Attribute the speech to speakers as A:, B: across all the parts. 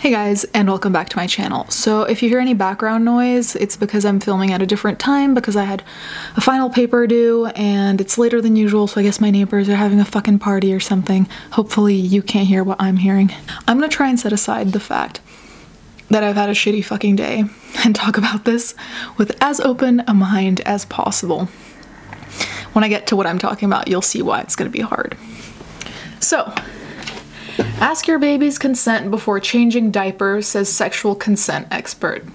A: Hey guys, and welcome back to my channel. So if you hear any background noise, it's because I'm filming at a different time because I had a final paper due and it's later than usual, so I guess my neighbors are having a fucking party or something. Hopefully you can't hear what I'm hearing. I'm gonna try and set aside the fact that I've had a shitty fucking day and talk about this with as open a mind as possible. When I get to what I'm talking about, you'll see why it's gonna be hard. So, ask your baby's consent before changing diapers, says sexual consent expert.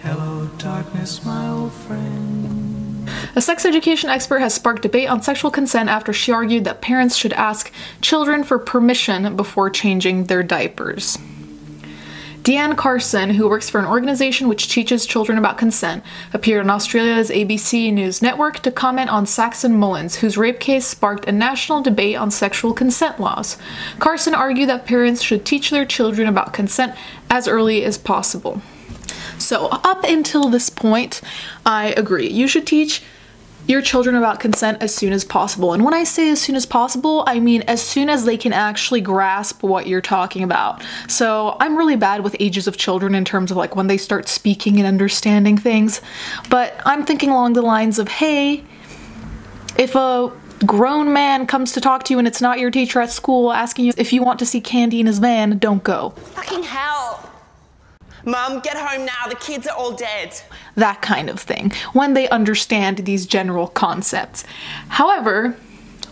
B: Hello, darkness, my old friend.
A: A sex education expert has sparked debate on sexual consent after she argued that parents should ask children for permission before changing their diapers. Carsons, who works for an organization which teaches children about consent, appeared on Australia's ABC News network to comment on Saxon Mullins, whose rape case sparked a national debate on sexual consent laws. Carsons argued that parents should teach their children about consent as early as possible. So, up until this point, I agree. You should teach your children about consent as soon as possible. And when I say as soon as possible, I mean as soon as they can actually grasp what you're talking about. So I'm really bad with ages of children in terms of like when they start speaking and understanding things. But I'm thinking along the lines of, hey, if a grown man comes to talk to you and it's not your teacher at school asking you if you want to see candy in his van, don't go.
C: Fucking hell. Mum, get home now, the kids are all dead.
A: That kind of thing, when they understand these general concepts. However,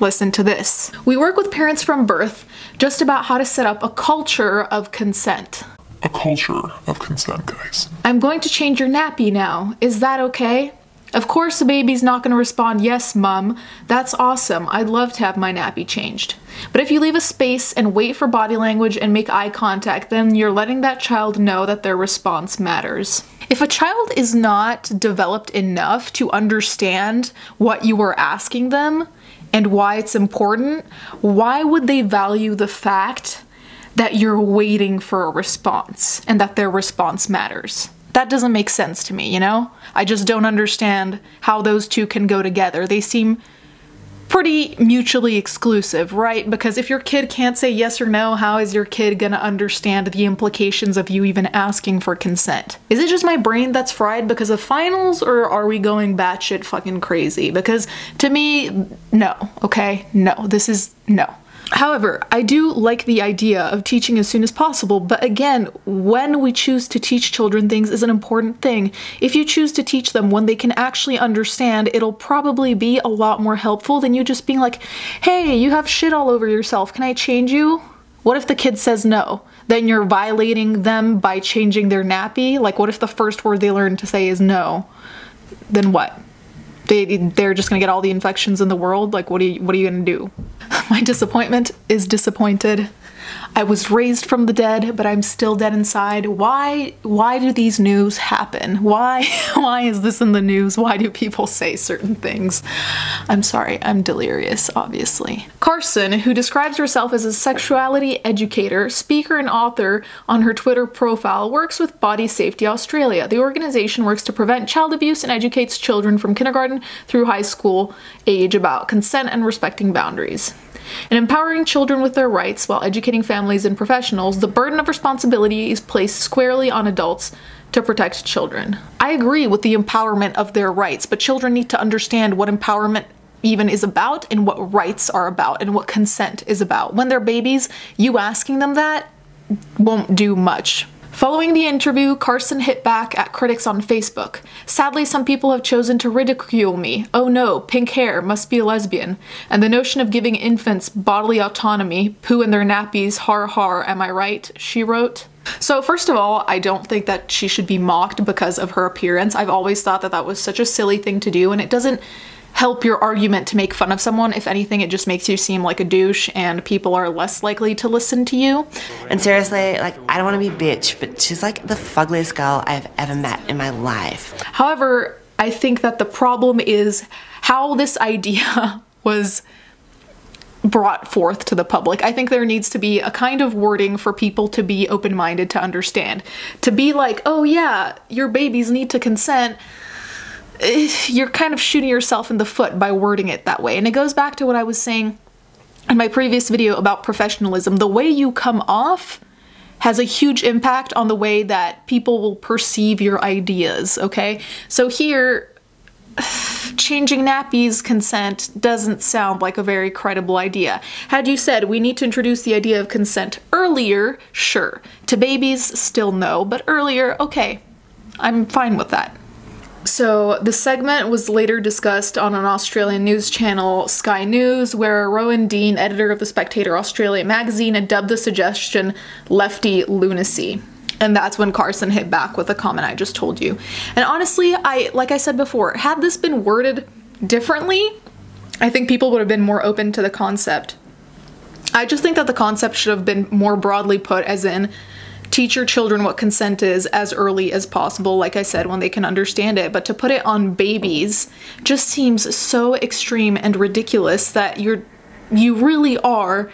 A: listen to this. We work with parents from birth just about how to set up a culture of consent.
D: A culture of consent, guys.
A: I'm going to change your nappy now. Is that okay? Of course the baby's not going to respond, yes, mum. That's awesome. I'd love to have my nappy changed. But if you leave a space and wait for body language and make eye contact, then you're letting that child know that their response matters. If a child is not developed enough to understand what you are asking them and why it's important, why would they value the fact that you're waiting for a response and that their response matters? That doesn't make sense to me, you know? I just don't understand how those two can go together. They seem pretty mutually exclusive, right? Because if your kid can't say yes or no, how is your kid gonna understand the implications of you even asking for consent? Is it just my brain that's fried because of finals, or are we going batshit fucking crazy? Because to me, no, okay? No, this is no. However, I do like the idea of teaching as soon as possible, but again, when we choose to teach children things is an important thing. If you choose to teach them when they can actually understand, it'll probably be a lot more helpful than you just being like, hey, you have shit all over yourself, can I change you? What if the kid says no? Then you're violating them by changing their nappy? Like, what if the first word they learn to say is no? Then what? They're just gonna get all the infections in the world? Like, what are you gonna do? My disappointment is disappointed. I was raised from the dead, but I'm still dead inside. Why do these news happen? Why is this in the news? Why do people say certain things? I'm sorry, I'm delirious, obviously. Carsons, who describes herself as a sexuality educator, speaker, and author on her Twitter profile, works with Body Safety Australia. The organization works to prevent child abuse and educates children from kindergarten through high school age about consent and respecting boundaries. In empowering children with their rights while educating families and professionals, the burden of responsibility is placed squarely on adults to protect children. I agree with the empowerment of their rights, but children need to understand what empowerment even is about and what rights are about and what consent is about. When they're babies, you asking them that won't do much. Following the interview, Carsons hit back at critics on Facebook. Sadly, some people have chosen to ridicule me. Oh no, pink hair, must be a lesbian. And the notion of giving infants bodily autonomy, poo in their nappies, har har, am I right? She wrote. So first of all, I don't think that she should be mocked because of her appearance. I've always thought that that was such a silly thing to do, and it doesn't help your argument to make fun of someone. If anything, it just makes you seem like a douche and people are less likely to listen to you.
C: And seriously, like, I don't want to be bitch, but she's like the fuggliest girl I've ever met in my life.
A: However, I think that the problem is how this idea was brought forth to the public. I think there needs to be a kind of wording for people to be open-minded to understand. To be like, oh yeah, your babies need to consent. You're kind of shooting yourself in the foot by wording it that way. And it goes back to what I was saying in my previous video about professionalism, the way you come off has a huge impact on the way that people will perceive your ideas, okay? So here, changing nappies consent doesn't sound like a very credible idea. Had you said we need to introduce the idea of consent earlier, sure. To babies, still no, but earlier, okay. I'm fine with that. So the segment was later discussed on an Australian news channel, Sky News, where Rowan Dean, editor of the Spectator Australia magazine, had dubbed the suggestion lefty lunacy. And that's when Carson hit back with the comment I just told you. And honestly, like I said before, had this been worded differently, I think people would have been more open to the concept. I just think that the concept should have been more broadly put, as in, teach your children what consent is as early as possible, like I said, when they can understand it. But to put it on babies just seems so extreme and ridiculous that you really are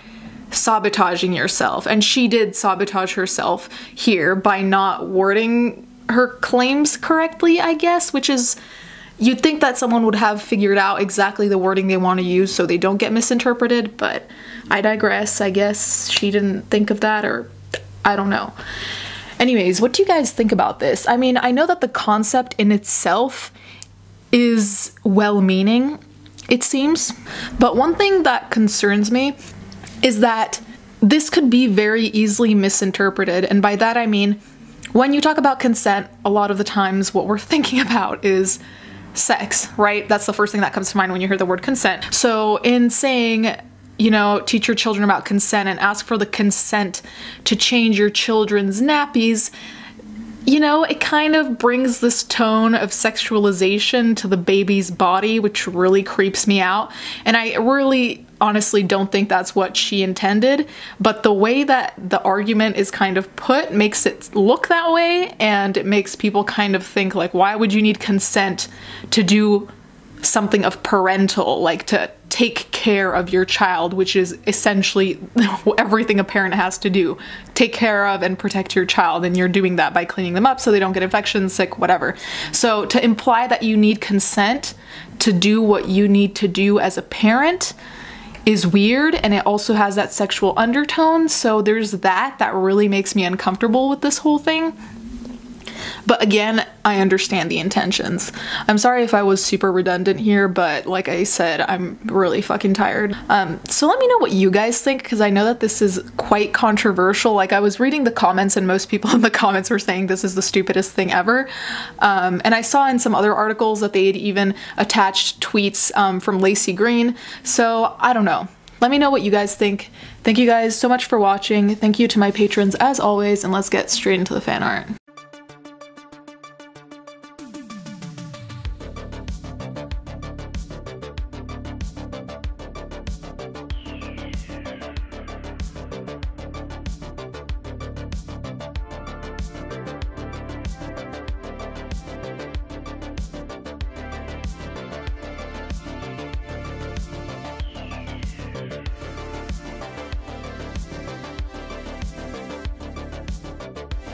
A: sabotaging yourself. And she did sabotage herself here by not wording her claims correctly, I guess, which is, you'd think that someone would have figured out exactly the wording they want to use so they don't get misinterpreted, but I digress. I guess she didn't think of that, or I don't know. Anyways, what do you guys think about this? I mean, I know that the concept in itself is well-meaning, it seems, but one thing that concerns me is that this could be very easily misinterpreted, and by that I mean, when you talk about consent, a lot of the times what we're thinking about is sex, right? That's the first thing that comes to mind when you hear the word consent. So in saying, you know, teach your children about consent and ask for the consent to change your children's nappies, you know, it kind of brings this tone of sexualization to the baby's body, which really creeps me out. And I really honestly don't think that's what she intended, but the way that the argument is kind of put makes it look that way, and it makes people kind of think like, why would you need consent to do something of parental, like to take care of your child, which is essentially everything a parent has to do. Take care of and protect your child, and you're doing that by cleaning them up so they don't get infections, sick, whatever. So to imply that you need consent to do what you need to do as a parent is weird, and it also has that sexual undertone, so there's that really makes me uncomfortable with this whole thing. But again, I understand the intentions. I'm sorry if I was super redundant here, but like I said, I'm really fucking tired. So let me know what you guys think, because I know that this is quite controversial. Like, I was reading the comments and most people in the comments were saying this is the stupidest thing ever. And I saw in some other articles that they had even attached tweets from Lacey Green. So I don't know. Let me know what you guys think. Thank you guys so much for watching. Thank you to my patrons as always, and let's get straight into the fan art.